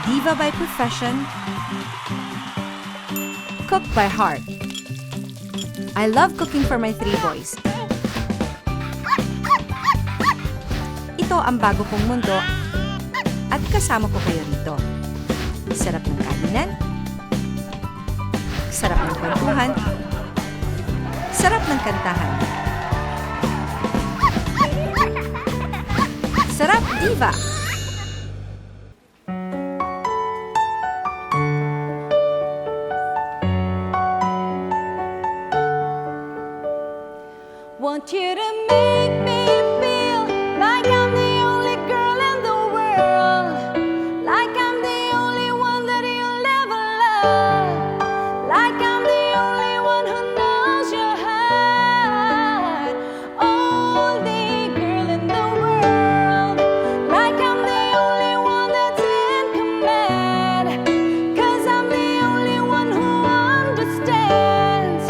Diva by profession, cook by heart. I love cooking for my 3 boys. Ito ang bago kong mundo at kasama ko kayo rito. Sarap ng kainan, sarap ng kwentuhan, sarap ng kantahan. Sarap Diva! Want you to make me feel like I'm the only girl in the world, like I'm the only one that you'll ever love, like I'm the only one who knows your heart, only girl in the world, like I'm the only one that's in command, 'cause I'm the only one who understands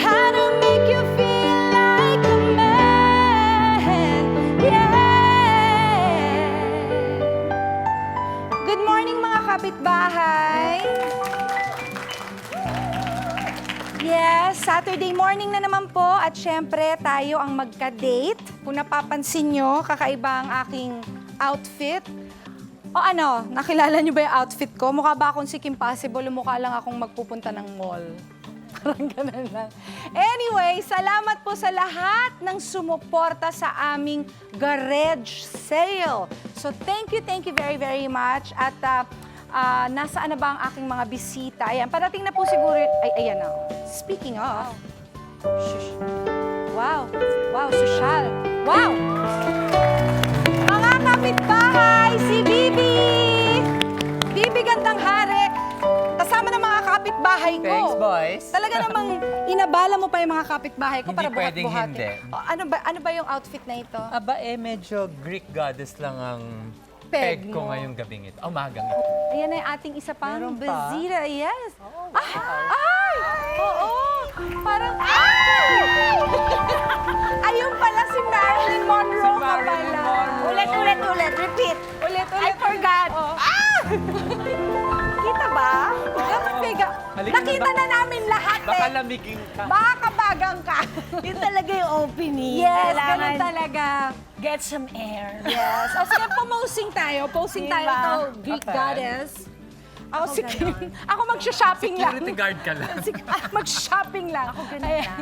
how to make you feel like a man, yeah. Good morning mga kapitbahay. Yes, Saturday morning na naman po at syempre tayo ang magka-date. Kung napapansin nyo, kakaiba ang aking outfit. O ano, nakilala nyo ba yung outfit ko? Mukha ba akong si Kim Possible o mukha lang akong magpupunta ng mall? Parang ganun lang. Anyway, salamat po sa lahat ng sumuporta sa aming garage sale. So thank you very, very much. At nasaan na ba ang aking mga bisita? Ayan, parating na po siguro. Ay, ayan na. Speaking of. Shush. Wow. Wow, social. Wow! Mga kapitbahay, si Bibi! Bibi Gandang Hari. Kasama ng mga kapitbahay ko. Thanks, boys. Talaga namang inabala mo pa yung mga kapitbahay ko Hindi para pwedeng buhat-buhatin. hindi. O, ano ba yung outfit na ito? Aba, medyo Greek goddess lang ang Peg peg ko mo. ngayong gabing ito. Umagang ito. Ayan na yung ating isa pang Meron pa? Bazira. Yes. Ay! Oo! Parang... Ay! Ayun pala si Marilyn Monroe ka Marilyn pala. Monroe. Ulit. Repeat. Ulit. I forgot. Kita ba? Halika Nakita na, na namin lahat Baka eh. lamigin ka. Baka kabagang ka. Yun talaga yung opening. Yes, Kailangan ganun talaga. get some air. Yes. O sige, posing tayo. Posing tayo Diba? to Greek Okay. goddess. Ako si Kim. Ako mag-shopping lang. Security guard ka lang. Mag-shopping lang. Ako ganun lang.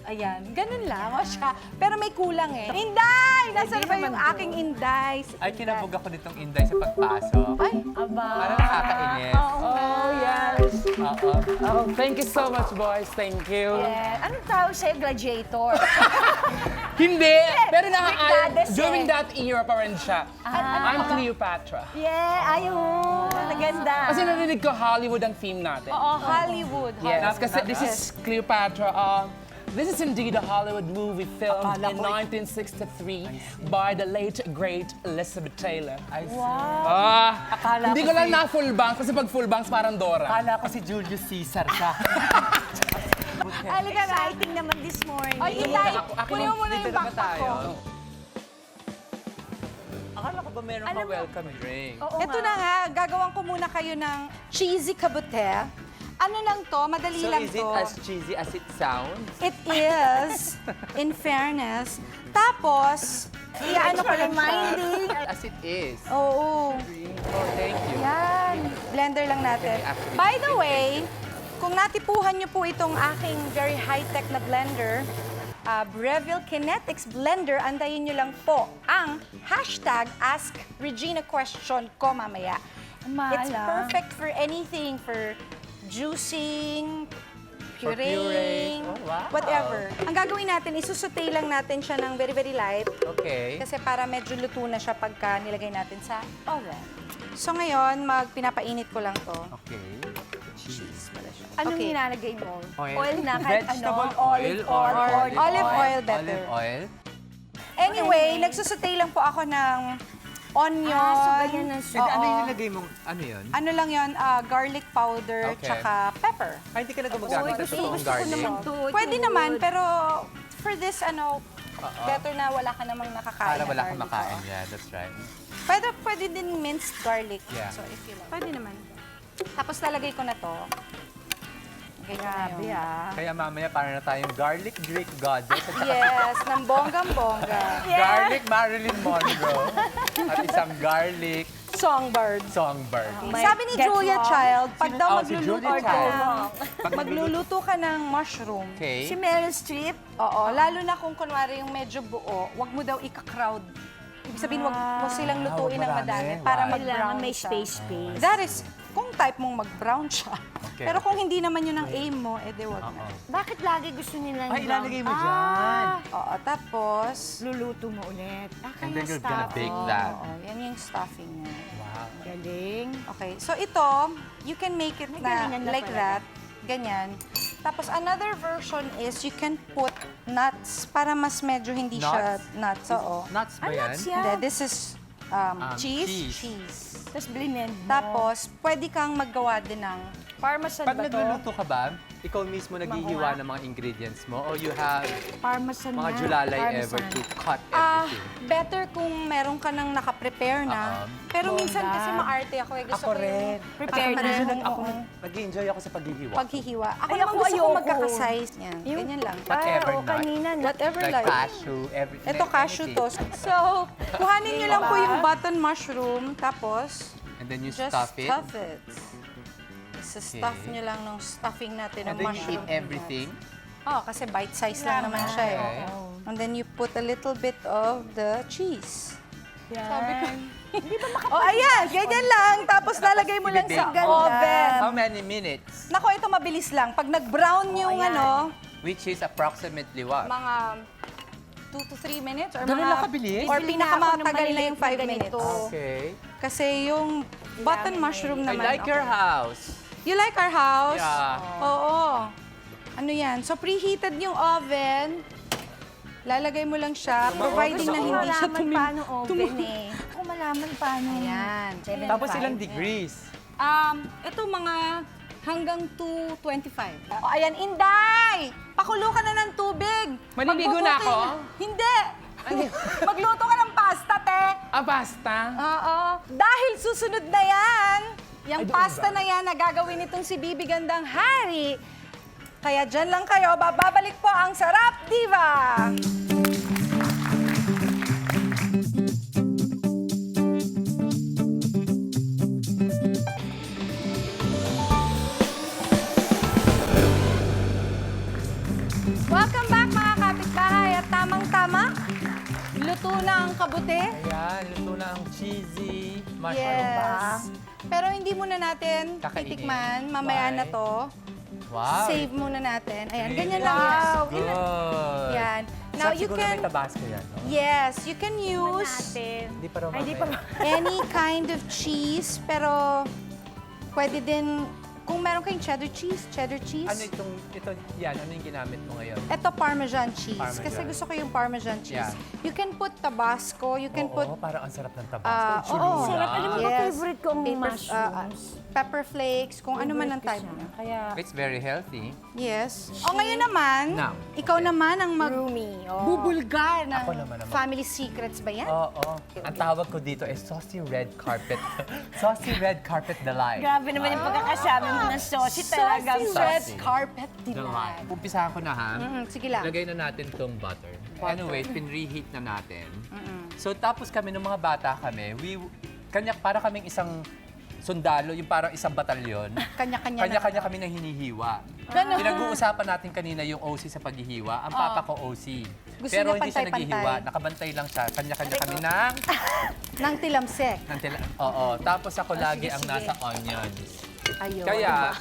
Ayan, ganun lang. O siya. Pero may kulang eh. Inday! Nasaan ba yung aking Inday? Ay, kinabog ako nitong Inday sa pagpasok. Ay, Aba. Parang nakakainis. Oh, yes. Oo. Oh, thank you so much, boys. Thank you. Yeah. Anong tawag sa'yo? Gladiator. Hindi! Pero goddess during eh. that era pa rin siya. I'm Cleopatra. Yeah, ayun. Maganda. Kasi narinig ko Hollywood ang theme natin. oo, Hollywood. Yes, kasi this is Cleopatra. This is indeed a Hollywood movie filmed in 1963 by the late, great Elizabeth Taylor. I see. Akala Hindi ko lang na full bangs kasi pag full bangs parang Dora. Akala ko si Julius Caesar ka. Halika na. Exciting naman this morning. Ay, Inday, Ako kunin mo muna dito yung na ba backpack tayo? ko. Akala ko ba meron pa welcome drink? Oo Ito na nga, gagawan ko muna kayo ng cheesy kabute. Ano lang to? Madali So lang is to. it as cheesy as it sounds? It is, in fairness. Tapos, iyaano ko lang siya. Reminding. As it is. Oo. Oh, thank you. Yan. Blender lang natin. By the way, kung natipuhan niyo po itong aking very high-tech na blender, Breville Kinetics Blender, antayin niyo lang po ang hashtag AskReginaQuestion ko mamaya. It's perfect for anything, for juicing, pureeing, Oh, wow. whatever. Ang gagawin natin, isusute lang natin siya ng very, very light. Okay. Kasi para medyo luto na siya pagka nilagay natin sa oven. So ngayon, pinapainit ko lang to. Okay. Cheese pala siya. Anong Okay. nilalagay mo? Oil. Oil na kahit Vegetable ano? oil or Olive oil better. Olive oil? Anyway, nagsusute lang po ako ng onion. So ganyan ang And ano yung Oo. nilagay mong, ano yun? Ano lang yun, garlic powder, Okay. tsaka pepper. Ay, hindi ka na gumagamit ng totoong Gusto ko garlic. naman to. Pwede naman, pero for this, Better na wala ka namang nakakain Para na wala kang garlic. makain. Oo. Yeah, that's right. Pwede din minced garlic. Yeah. So, if you like. Pwede naman. Tapos lalagay ko na to. Grabe ah. Kaya mamaya para na tayong garlic Greek goddess at saka Yes, ng bonggang-bongga. garlic Marilyn Monroe at isang garlic Songbird. songbird. Sabi ni Gets Julia wrong. Child, pag daw Oh, si magluluto Julia ka Child. ng, magluluto ka ng mushroom, Okay. Si Meryl Streep. oo, lalo na kung kunwari yung medyo buo, wag mo daw ika-crowd. Ibig sabihin, wag mo silang lutuin ng marami. madami para Why? mag-brown Kailangan may siya. space. That is, kung type mong mag-brown siya. Okay. Pero kung hindi naman yun ang aim mo, edi wag na. Oo. Bakit lagi gusto nilang Ay, ilalagay mo dyan. Oo, tapos, Luluto mo ulit. And then you're gonna bake that. oo, yan yung stuffing niya. Wow. Galing. Okay, so ito, you can make it May na galingan na like pala. that, ganyan. Tapos another version is you can put nuts para mas medyo hindi siya nuts. Oo. Nuts ba yan? nuts yan. Hindi, this is cheese. cheese. Tapos blend mo. Tapos, pwede kang maggawa din ng Parmesan Pag ba to? nagluluto ka ba, ikaw mismo naghihiwa ng mga ingredients mo or you have Parmesan mga nga. julalay ever Parmesan. to cut Ah, everything? better kung meron ka nang nakaprepare na. Pero minsan kasi maarte ako. Gusto Ako ko yung rin. Prepared na. Ako, nag-enjoy ako sa paghihiwa. paghihiwa. Ako Ay, naman ako gusto ko ayoko. magkakasize. Yan, ganyan lang. Whatever Oo, nut. kanina. Whatever Like like. cashew, everything. Ito cashew to. So, kuhanin nyo lang po yung button mushroom. Tapos, And then you just stuff it. So stuff nyo lang ng stuffing natin And ng then you mushroom. eat everything. Oh, kasi bite size lang naman siya eh. Okay. And then you put a little bit of the cheese. Yan. Oh, ayan, ganyan lang. Tapos lalagay mo lang sa Ibibake. oven. How many minutes? Nako, ito mabilis lang. Pag nag-brown yung ano, Which is approximately what? mga 2 to 3 minutes or Ganun mga lang kabilis? or Bibili na ako ng pinakamatagal na yung 5 maliliit na minutes. ganito. Okay. Kasi yung button mushroom I naman. like your house. You like our house? Yeah. Oo. Ano yan? So preheated yung oven. Lalagay mo lang siya, providing na Gusto ko hindi siya malaman paano oven eh. Gusto ko malaman paano. Ayan. 75. Tapos ilang degrees? Ito mga hanggang 225. O, ayan, Inday! Pakulo ka na ng tubig. Maliligo na Magbubuti ako? Hindi. Magluto ka ng pasta, te. Ah, pasta? Oo. Dahil susunod na yan, yung pasta na yan na gagawin itong si Bibi Gandang Hari. Kaya dyan lang kayo, babalik po ang Sarap Diva! Welcome back mga kapitbahay at tamang-tama, luto na ang kabute. Ayan, luto na ang cheesy mushroom. Yes. Pero hindi muna natin Kakainin. titikman. Mamaya Why? na to. Wow. Save muna natin. Ayan, Really? ganyan lang yan. Good. Yan. Now Sarap you siguro na can, may tabasco yan, no? yes, you can use Natin. Hindi pa raw Ay, di pa mamaya. any kind of cheese, pero pwede din, kung meron kayong cheddar cheese. Ano ito, yan, ano yung ginamit mo ngayon? Ito, Parmesan cheese. Parmesan. Kasi gusto ko yung Parmesan cheese. Yeah. You can put Tabasco, you can put Oo, parang ang sarap ng tabasco. Ah, Cholula. oo. Sarap. Alam mo ba, Yes. favorite kong mushrooms. Pepper flakes, kung ano man ang type Favorite ko mo. siya. Kaya, It's very healthy. Yes. O ngayon naman, Now, ikaw okay. naman ang roomy. Oh. magbubulgar ng Ako naman. family secrets ba yan? Oo. Ang tawag ko dito is saucy red carpet. Saucy red carpet delight. Grabe naman yung pagkakasama mo ng saucy talaga. Saucy red carpet delight. Umpisahan ko na ha. Sige lang. Lagay na natin tong butter. Anyway, pinreheat na natin. So tapos kami, nung mga bata kami, para kaming isang sundalo, yung parang isang batalyon. Kanya-kanya Kanya-kanya kami nang hinihiwa. Ganon. Pinag-uusapan natin kanina yung OC sa paghihiwa. Ang papa ko OC. Gusto Pero niya hindi siya pantay-pantay. naghihiwa. Nakabantay lang siya. Kanya-kanya kami ng... Nang tilamsek. Oo. Tapos ako lagi ang nasa onions. Ayun. Kaya,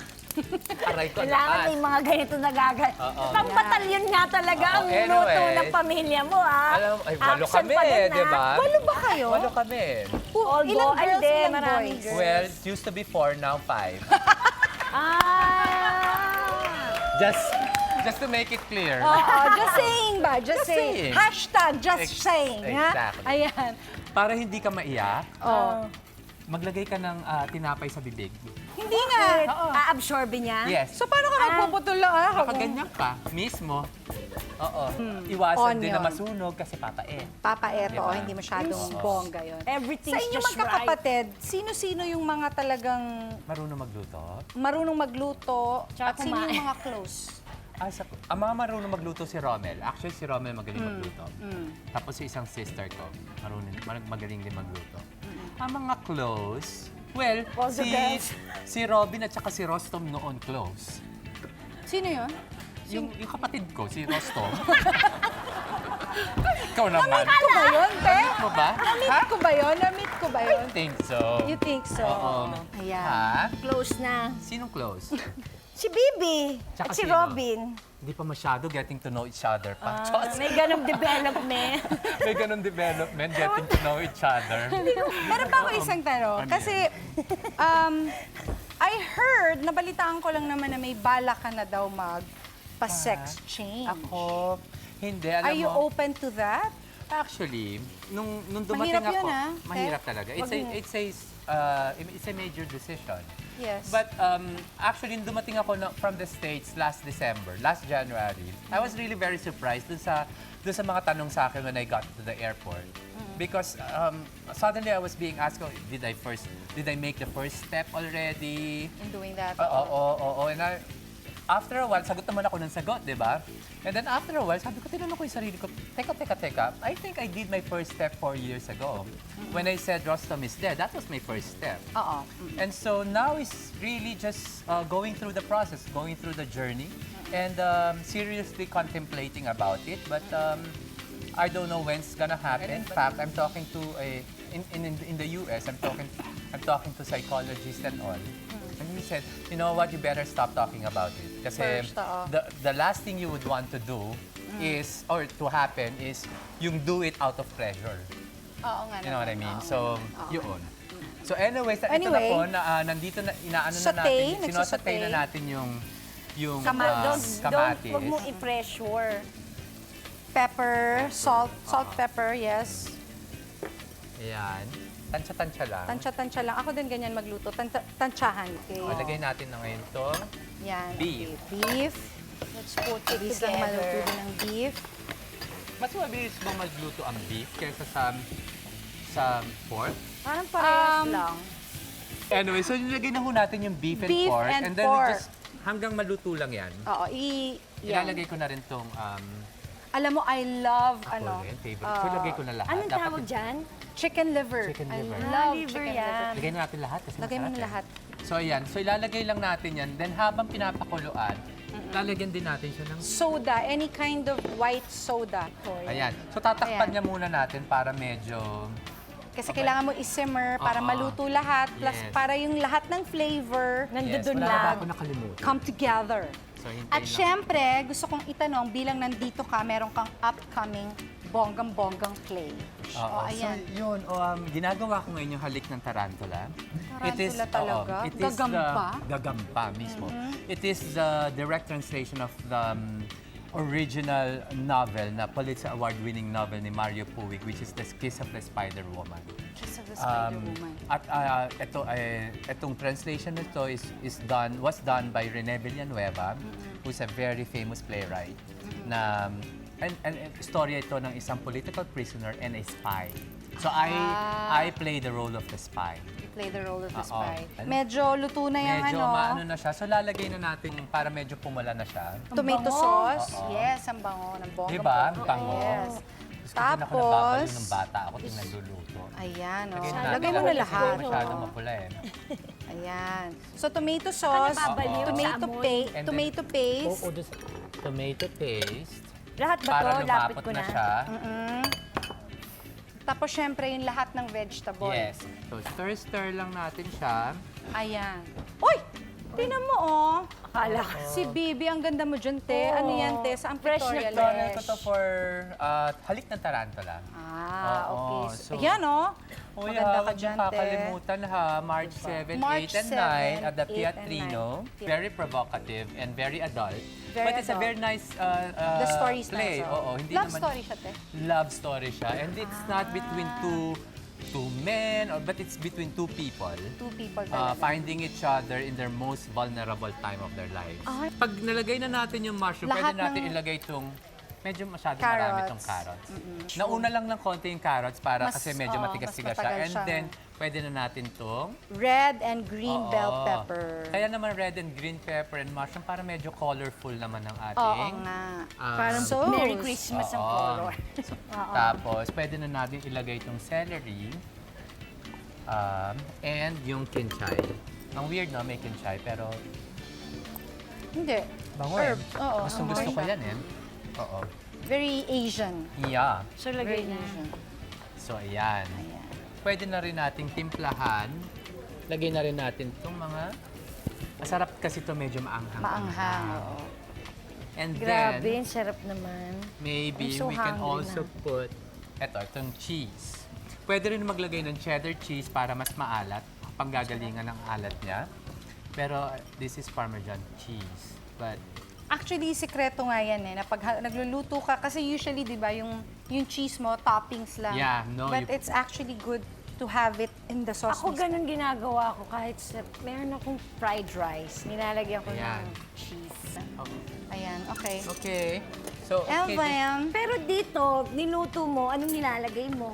aray ko Kailangan lakas. may mga ganito nagagal. Oo. Pang batalyon nga talaga ang Oo, luto anyway. ng pamilya mo, ah. Alam, ay, walo Action kami, pa din, di ba? Walo ba kayo? Walo kami. Ilang girls, Hindi, ilang maraming boys? girls. Well, it used to be 4, now 5. Just to make it clear. Oo, just saying ba? Just saying. saying. Hashtag just saying. Ha? Exactly. Ayan. Para hindi ka maiyak, Oh. maglagay ka ng tinapay sa bibig. Hindi nga. A-absorbe niya? Yes. So, paano ka magpuputol lang? Nakaganyan ka, mismo. Oo. Iwasan din na Onion. masunog kasi papae. Papa Eto, Diba? hindi masyadong bongga yun. Everything's Sa inyong just right. magkakapatid, sino-sino yung mga talagang Marunong magluto? marunong magluto at Tsaka sino yung kumain. mga close? Ang mga marunong magluto si Rommel. Actually, si Rommel magaling magluto. Tapos yung isang sister ko, magaling din magluto. Ang mga close, well, All the best. si Robin at saka si Rostom noon close. Sino yun? Yung kapatid ko, si Rostom. Ikaw naman. Ko ba yun, te? Mo ba? Na-meet ko ba yun? Na-meet ko ba yun? I think so. You think so? Oo. Ayan. Ha? Close na. Sinong close? Si Bibi Tsaka at si sino? Robin. Hindi pa masyado getting to know each other pa. Chos. May ganong development. May ganun development, getting to know each other. Meron pa ako isang tanong. Ano Kasi, I heard, nabalitaan ko lang naman na may balak ka na daw magpa-sex change. Ako, hindi. Alam Are you mo, open to that? actually, nung dumating Mahirap ako, yun, ah. mahirap talaga. It's a major decision. Yes. But actually, nung dumating ako from the States last January, I was really very surprised dun sa mga tanong sa akin when I got to the airport. Because suddenly I was being asked, oh, did I make the first step already? In doing that? Oo. And after a while, sagot naman ako ng sagot, di ba? And then after a while, sabi ko, tinanong ko yung sarili ko, teka. I think I did my first step 4 years ago. When I said Rostom is dead, that was my first step. Oo. And so now it's really just going through the process, going through the journey, and seriously contemplating about it. But I don't know when it's gonna happen. In fact, I'm talking to in the US. I'm talking to psychologists and all. And he said, you know what, you better stop talking about it. Kasi First, oo. the last thing you would want to do is, or to happen, is yung do it out of pressure. Oo nga You know what I naman. mean? Oo So, nga. yun. So ito na Anyway, po, nandito na, inaano na sauté, natin, sinosatay nagsasaute. na natin yung Kamatis. kamatis. Huwag mong i-pressure. Pepper, salt, pepper, yes. Ayan. Tansya-tansya lang. Tansya-tansya lang. Ako din ganyan magluto. Tansyahan. Okay. O, lagay natin na ngayon to. Yan. Beef. Okay. Beef. Let's put it Bilis lang maluto together. din ng beef. Mas mabilis bang magluto ang beef kaysa sa pork? Parang parehas lang. Anyway, so nilagay na ho natin yung beef and Beef pork. and then pork. just hanggang maluto lang yan. Oo, yan. Ilalagay ko na rin tong Alam mo, I love, ako rin, favorite. So ilagay ko na lahat. Anong Dapat tawag dyan? chicken liver. Chicken I liver. love Liver chicken yan. liver. Lagay na natin lahat kasi Lagay mo masarap na eh. lahat. So ayan, so ilalagay lang natin yan. Then habang pinapakuluan, lalagyan din natin siya ng... Soda, any kind of white soda. Ayan. So tatakpan Ayan. niya muna natin para medyo... Kasi Okay. kailangan mo i-simmer para Oo. maluto lahat. Plus, Yes. para yung lahat ng flavor Nandun wala na ba lang. ako nakalimutan? come together. So, hintayin At lang. syempre, gusto kong itanong, bilang nandito ka, meron kang upcoming bonggang-bonggang play. Oo. Ayan. So yun, ginagawa ko ngayon yung halik ng tarantula. Tarantula talaga? Gagampa? Gagampa mismo. It is the direct translation of the original novel, na Pulitzer Award-winning novel ni Mario Puig, which is The Kiss of the Spider Woman. Kiss of the Spider-Woman. At itong translation nito was done by Rene Villanueva, who's a very famous playwright. Na and istorya ito ng isang political prisoner and a spy. So I play the role of the spy. You play the role of the Oo. spy. Ano? Medyo luto na yung Medyo ano, maano na siya. So lalagay na natin para medyo pumula na siya. tomato bango. sauce. Oo. Yes, ang bango ng bonggang. Diba? Ang bango. Yes. Gusto din ako nababalo ng Tapos, bata. Ako din nagluluto. ayan, oh. Lagay Lagay mo na Kasi lahat. hindi masyadong mapula eh. Ayan. So, tomato sauce, nababaliw sa tomato amoy. paste, And then- tomato paste. just tomato paste. Lahat ba Para to? Lapit lumapot ko na na. siya. Tapos, syempre, yung lahat ng vegetable. Yes. So stir lang natin siya. Ayan. Uy! Tingnan mo, oh. Akala ko. Si Bibi, ang ganda mo dyan, te. Ano yan, te? Saan Fresh na pictorial? Tutorial ko to for halik ng tarantula. Ah, Oo, okay. so- Ayan, oh. Oh, Maganda ka huwag dyan, mong te. kakalimutan ha, March 7, March 8, and 9 at the 7, 8 and Teatrino. 9. Very provocative and very adult. Very But it's a adult. very nice The story is play. nice, oh. Oo, hindi Love naman, story siya, te. Love story siya. And it's not between two men, but it's between two people. Two people talaga. Finding each other in their most vulnerable time of their lives. Ay. Pag nalagay na natin yung mushroom, Lahat pwede natin ng- ilagay itong medyo masyado marami Carrots. itong carrots. Nauna lang ng konti yung carrots para Mas- kasi medyo oo, matigas-tigas mas siya. matagal And siya. then, pwede na natin itong... Red and green Oo. bell pepper. Kaya naman red and green pepper and mushroom para medyo colorful naman ng Oo ating... nga. Parang Sauce. Merry Christmas ang Oo. color. Tapos, pwede na natin ilagay itong celery and yung kinchay. Ang weird, no? May kinchay, pero Hindi. bango eh. Herbs. Oo. Gustong-gusto ko yan eh. Oo. Very Asian. Yeah. So, lagay Very na. Asian. So, ayan. Ayan. Pwede na rin nating timplahan. Lagay na rin natin itong mga... Masarap kasi ito medyo maanghang. Maanghang. Oo. And Grabe, then, ang sarap naman. maybe I'm so we can hungry also na. put itong cheese. Pwede rin maglagay ng cheddar cheese para mas maalat. Panggagalingan ng alat niya. Pero this is Parmesan cheese. But Actually, sikreto nga yan eh, na pag nagluluto ka, kasi usually, di ba, yung cheese mo, toppings lang. Yeah, no, But you- it's actually good to have it in the sauce. Ako mismo. ganun ginagawa ko kahit meron akong fried rice. Nilalagyan ko Ayan. ng cheese. Ayan, okay. okay. So, And okay. then, Pero dito, niluto mo, anong nilalagay mo?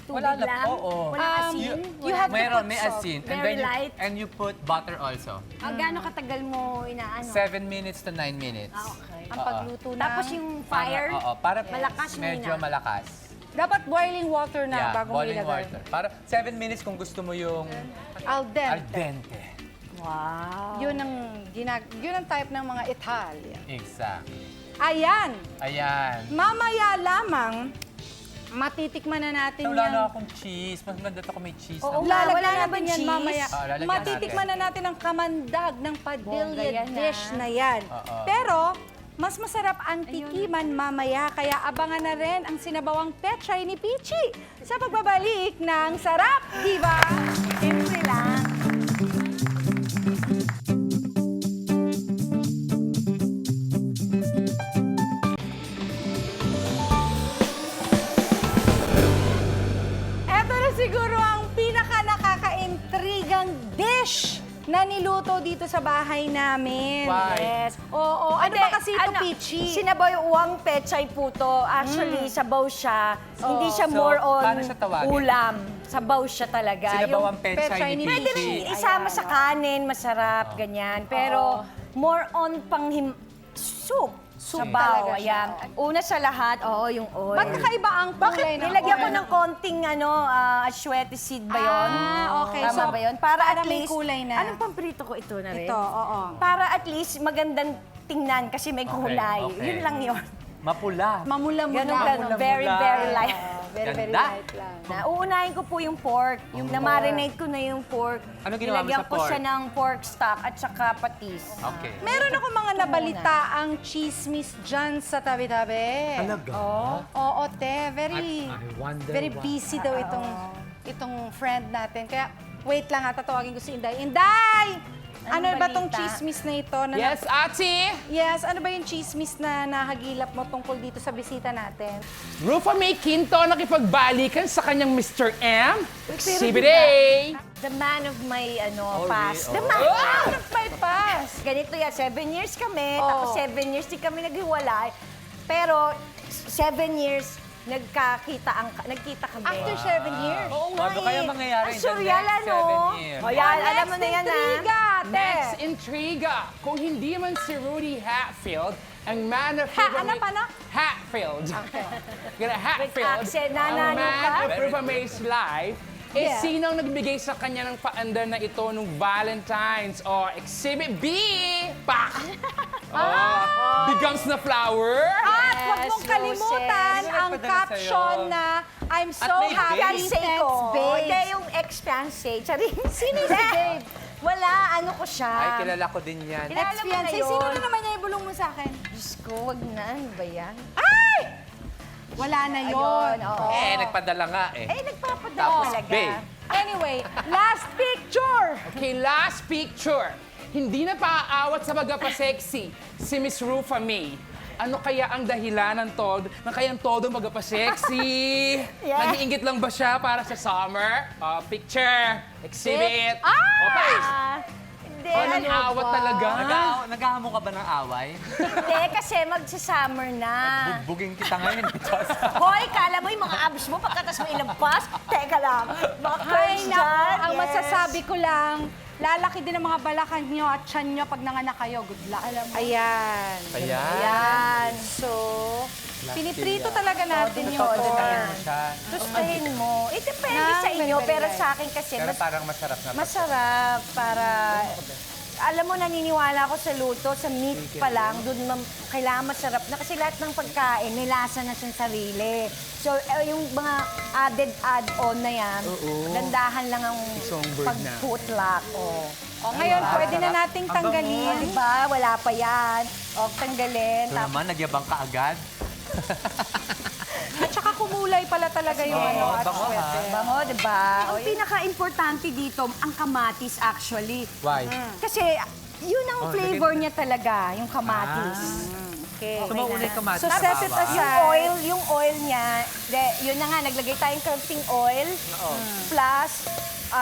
Tubig Wala lang, lang? oo. Walang asin? you Wala- have to Meron, put may salt. asin. And Very then light. and you put butter also. Gaano katagal mo inaano? 7 minutes to 9 minutes. Okay. ang Oo. pagluto ng... Tapos yung fire, Para malakas medyo muna. malakas. Dapat boiling water na Yeah, bago mo boiling ilagay. water. Para 7 minutes kung gusto mo yung Al al dente. dente. Wow. Yun ang type ng mga Italian. Exactly. Ayan, Ayan. mamaya lamang, matitikman na natin Wala yan. na akong cheese. Mas maganda to kung may cheese. Oo, na. Lalagyan wala na natin bang yan cheese? mamaya. Lalagyan Matitikman natin. na natin ang kamandag ng Bongga padilla yan, dish ah. na yan. Oo. Pero, mas masarap ang tikiman mamaya, kaya abangan na rin ang sinabawang pechay ni Pichi sa pagbabalik ng Sarap, Diva! Siyempre lang. Eto na siguro ang pinaka-nakaka-intrigang dish na niluto dito sa bahay namin. Why? Yes. Oo. Ano ba kasi ito, Pichi? Sinabaw uwang pechay po to. Actually, sabaw siya. Hindi siya So, more on paano siya tawagin? ulam. Sabaw siya talaga. Sinabawang pechay pechay ni ni Pwede rin Pichi. isama sa kanin, masarap, ganyan. Pero more on soup. Soup Sabaw, talaga siya. ayan. Una sa lahat, yung oil. Ba't kakaiba ang kulay ng Nilagyan ko oil? ng konting asyete seed ba yun? Okay. Tama So, ba yun? Para at may least, kulay na. Anong pamprito ko ito na rin? Ito, oo. Para at least magandang tingnan kasi may kulay. okay. Yun lang yun. Mapula. Mamula-mula. Ganun. Very, Mula-mula. very light. Very, very Ganda. light lang. Uunahin ko po yung pork. Yung na-marinate ko na yung pork. Ano ginawa mo Nilagyan sa ko pork? siya ng pork stock at saka patis. Okay. Meron ako mga nabalita ang chismis dyan sa tabi-tabi. Talaga? Oo, te. Very, I wonder very why. busy daw itong friend natin. Kaya, wait lang ha, tatawagin ko si Inday. Inday! Ano Anong ba tong balita? chismis na ito? Na Yes, ate! Yes, ano ba yung chismis na nahagilap mo tungkol dito sa bisita natin? Rufa May Quinto nakipagbalikan sa kanyang Mr. M. Pero Exhibit diba, A! The man of my past. really? The man Ano may pass? Ganito yan, 7 years kami, Oo. tapos 7 years din kami naghiwalay. Pero 7 years, nagkita kami. After 7 years? Oo nga Ano kaya mangyayari Ang in the surreal, next ano? 7 years? O yan, Oh, alam mo na yan, intriga, ate. Next intriga, kung hindi man si Rudy Hatfield, ang man of Anak? Hatfield. Gonna Hatfield, accent, ang nanalo man ka? of Rufa May's life, Yeah. sino ang nagbigay sa kanya ng paandar na ito nung Valentine's or Exhibit B? Pak! Becomes the flower? At huwag Yes, mong kalimutan Roses. ang Nagpadala caption sa'yo. na I'm so At may happy, babe. Fiancé thanks, ko. babe. Hindi, yung ex-fiancé. Charing. Sino si babe? Wala, ano ko siya. Ay, kilala ko din yan. Kilala mo na Ex-fiancé. yun. Sino na naman niya ibulong mo sa akin? Diyos ko, wag na. Ano ba yan? Ay! Wala na yon. Ayun, oo. Nagpadala nga eh. Nagpapadala Tapos, talaga. babe. Anyway, last picture! Okay, last picture. Hindi na paaawat sa magapasexy si Miss Rufa May. Ano kaya ang dahilan ng kayang todo magapasexy? Yeah. Nag-iingit lang ba siya para sa summer? Picture, exhibit, Ah! o paste. Hindi, Nag-aawat talaga. Nag-aamo ka ba ng away? Hindi, kasi magsa-summer na. Bugbugin kita ngayon. Hoy, kala mo yung mga abs mo pagkatas mo ilampas? Teka lang. Mga Ay, curves naku, dyan. ang Yes. masasabi ko lang, lalaki din ang mga balakang nyo at tiyan nyo pag nanganak kayo. Good luck. Alam mo. Ayan. Ayan. Ayan. So, piniprito talaga natin yun. Totoo siya. Gustuhin mo. Eh, depende Nang sa inyo. very Pero nice. sa akin kasi, Pero parang masarap na. masarap para... Alam mo, naniniwala ako sa luto, sa meat pa lang, doon kailangan masarap na. Kasi lahat ng pagkain, may lasa na siyang sarili. So, yung mga add-on na yan, dandahan lang ang Songbird na. pagputlak. Oh. O, ngayon, pwede na nating tanggalin. Di ba? Wala pa yan. O, tanggalin. Ito naman, nagyabang ka agad. At saka kumulay pala talaga yung ano. At bango, ha? Bango, di ba? Ang pinaka-importante dito, ang kamatis actually. Why? Kasi yun ang flavor niya talaga, yung kamatis. Okay. So, mauna yung kamatis So, sa set it baba. aside. Yung oil niya, yun na nga, naglagay tayong kaunting oil. Plus,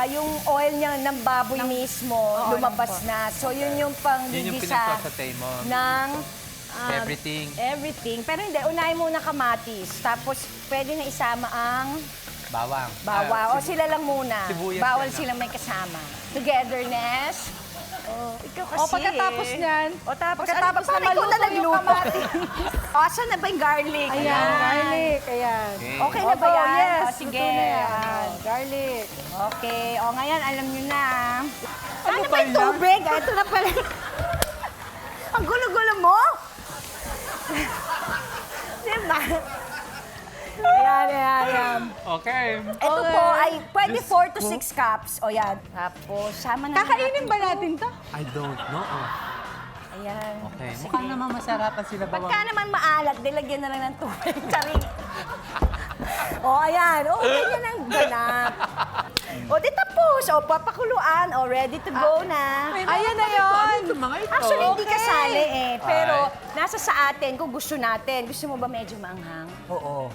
yung oil niya ng baboy mismo, lumabas na. So, yun yung Yun yung pang-gigisa pinagpapatay mo. ng Everything. everything. Pero hindi, unahin muna kamatis. Tapos, pwede na isama ang Bawang. bawang. O sila lang muna. sibuyas Bawal yan, silang may kasama. Togetherness. Oh, ikaw kasi O, pagkatapos niyan, O, tapos, pagkatapos ano, na parang ikaw maluto yung nagluto. kamatis. O, asan na ba yung garlic? Ayan, garlic. Ayan. Okay na ba Opo, yan? yes. O, sige. Luto na yan. Ayan. Garlic. Okay. O, ngayon, alam nyo na. Ano ba ba yung yan? tubig? Ito na pala. Ang gulo-gulo mo? Diba? Ayan. Okay. Ito po ay pwede 4 to 6 cups. O yan. Tapos, sama na Kakainin ba natin to? I don't know. Ayan. Okay. Mukhang naman masarapan sila bawang. Pagka naman maalat, dilagyan na lang ng tubig. Charing. O, ayan. O, ganyan ang ganap. O, di tapos. O, papakuluan. O, ready to go na. Ayan na yun. Actually, hindi Okay. kasali eh. Pero, nasa sa atin kung gusto natin. Gusto mo ba medyo maanghang? Oo.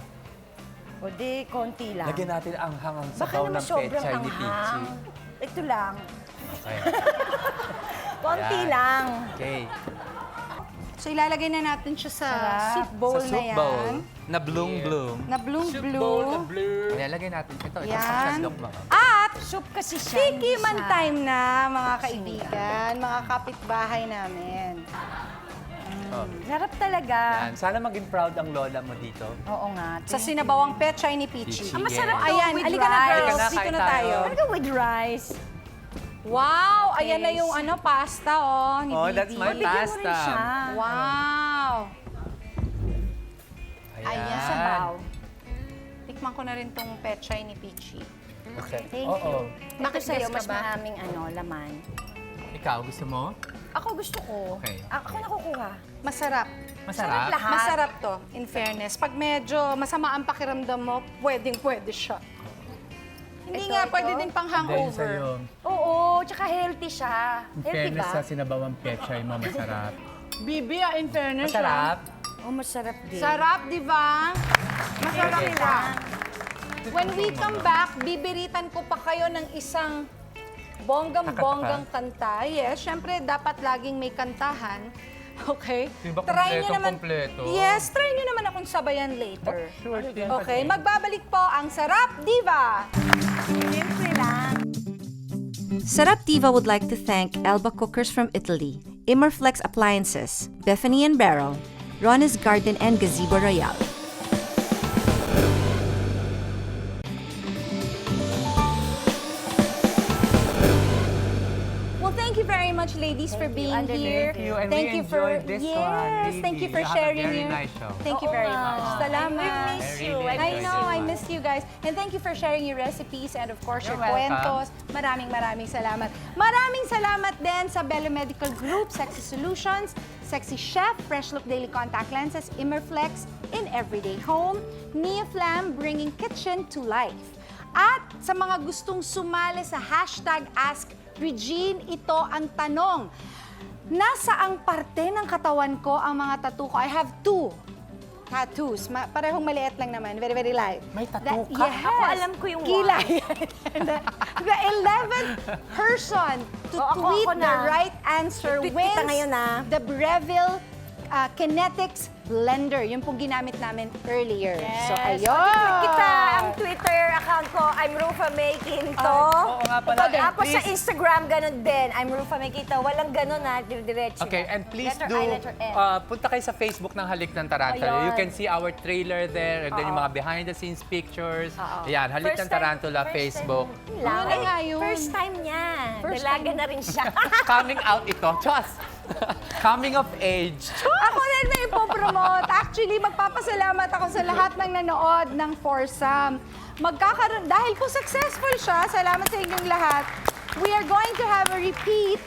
O, di, konti lang. Lagyan natin ang hangang Baka sabaw naman ng sobrang pechay ni Pichi. anghang. Ito lang. Okay. Konti Ayan. lang. Okay. So, ilalagay na natin siya sa Sarap. soup bowl Sa na soup yan. bowl, na bloom-bloom. Na blue. Ayan, lagay natin. Ito Yan. sa sandok mo. At, Soup kasi siya. Tiki hindi man siya. time na, mga kaibigan, mga kapitbahay namin. Oh. Sarap talaga. Yan. Sana maging proud ang lola mo dito. Oo nga. Sa sinabawang pechay ni Pichi. Pichi. Ang masarap Yes. to Ayan, with halika na rice. girls, Halika na, dito kain na tayo. tayo. Talaga with rice. Wow, ayan na yung ano, pasta oh, ni Oh, Bibi. that's my Bigyan mo rin pasta. siya. Wow. Ayan. Ayan. Sabaw. Tikman ko na rin tong pechay ni Pichi. Okay. Thank Oo. you. Bakit Guess sa'yo ka mas ba? maraming laman? Ikaw, gusto mo? Ako gusto ko. Okay. Ako nakukuha. Masarap. Masarap? lahat. Masarap to, in fairness. Pag medyo masama ang pakiramdam mo, pwedeng-pwede siya. Hindi Ito, nga, ito? pwede din pang Dahil hangover. sa'yo. Oo, tsaka healthy siya. Healthy ba? sinabawang pechay mo, masarap. Bibi, in fairness. Masarap? Oh, masarap din. Sarap, di ba? Masarap Healthy siya. lang. When we come back, bibiritan ko pa kayo ng isang bonggang-bonggang kanta. Yes, syempre dapat laging may kantahan. Okay? Di ba Try nyo kompleto? Yes, try nyo naman akong sabayan later. Sure thing. Okay, magbabalik po ang Sarap Diva! Simple lang. Sarap Diva would like to thank Elba Cookers from Italy, Immerflex Appliances, Bethany and Barrel, Ron's Garden and Gazebo Royale. Well, thank you very much, ladies, for being here. Thank you, and we enjoyed this yes, one, thank you for really. You have a sharing very your. nice show. Thank you very much. Salamat. We miss I you. really I enjoyed know, this I one. missed you guys. And thank you for sharing your recipes and of course You're your welcome. kwentos. Maraming salamat. Maraming salamat din sa Bello Medical Group, Sexy Solutions, Sexy Chef, Fresh Look Daily Contact Lenses, Immerflex in Everyday Home, Neoflam bringing kitchen to life. At sa mga gustong sumali sa hashtag AskRegine, ito ang tanong. Nasa ang parte ng katawan ko ang mga tattoo ko? I have two. tattoos. Parehong maliit lang naman. Very, very light. May tattoo ka? Yes. Ako alam ko yung Kilay. The 11th person to Oh, ako tweet na. the right answer I-tweet wins kita ngayon, ah. the Breville Kinetics Blender. Yun pong ginamit namin earlier. So, ayun. Tweet kita ang Twitter account ko, I'm Rufa May Quinto. Oo nga pala. And Ako sa please- Instagram, ganun din. I'm Rufa May Quinto. Walang ganun ha, diretso. Okay, and please Letter do, I, letter N. punta kayo sa Facebook ng Halik ng Tarantula. Ayun. You can see our trailer there, and then yung mga behind-the-scenes pictures. Ayan, Halik First ng time- Tarantula, first Facebook. time lang. Ano na nga yun? First time niya. First Dalaga time. na rin siya. Coming out ito. Chos! Coming of age. Ako rin na ipopromote. Actually, magpapasalamat ako sa lahat ng nanood ng Foursome. Dahil po successful siya, salamat sa inyong lahat, we are going to have a repeat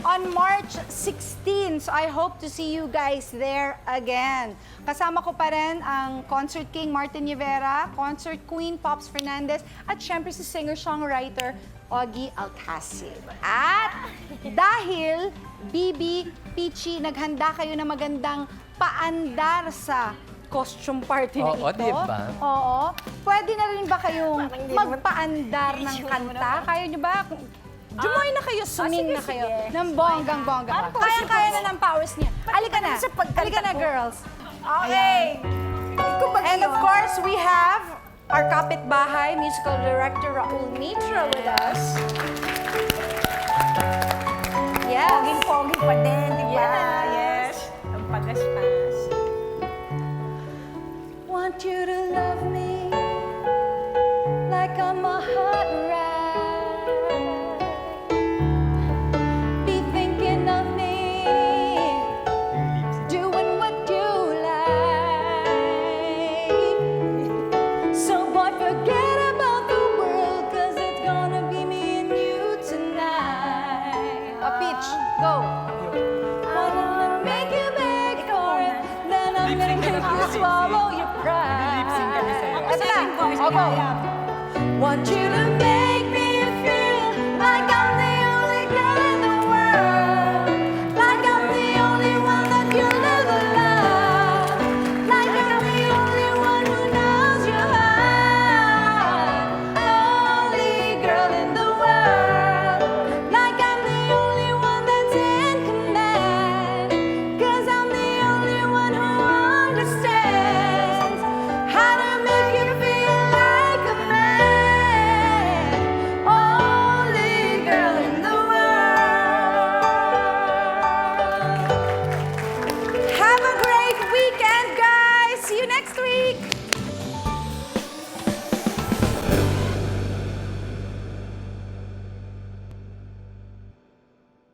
on March 16. So I hope to see you guys there again. Kasama ko pa rin ang Concert King Martin Rivera, Concert Queen Pops Fernandez, at syempre si singer-songwriter Ogie Alcacid. At dahil Bibi, Pichi, naghanda kayo na magandang paandar sa costume party na Oo, ito. diba? Oo. Pwede na rin ba kayong Parang hindi naman- magpaandar ng Issue kanta? Kaya nyo ba? Jumoy na kayo, suming sige, na kayo. sige. Ng bonggang-bongga. Parang Kaya na ng powers niya. Halika na. sa pagkanta Halika na, ko. girls. Okay. And of course, we have our kapitbahay, musical director Raul Mitra with us. Yes. Poging-pogi pa din, di ba? Yes. Ang pagaspas. Want you to love me like I'm a hot ride. Be thinking of me, doing what you like. So boy, forget about the world, 'cause it's gonna be me and you tonight. A pitch, go. Wanna make you beg for it, then I'm gonna make you swallow your pride. Lip-sync kami sa'yo. Ito na, go. Want you to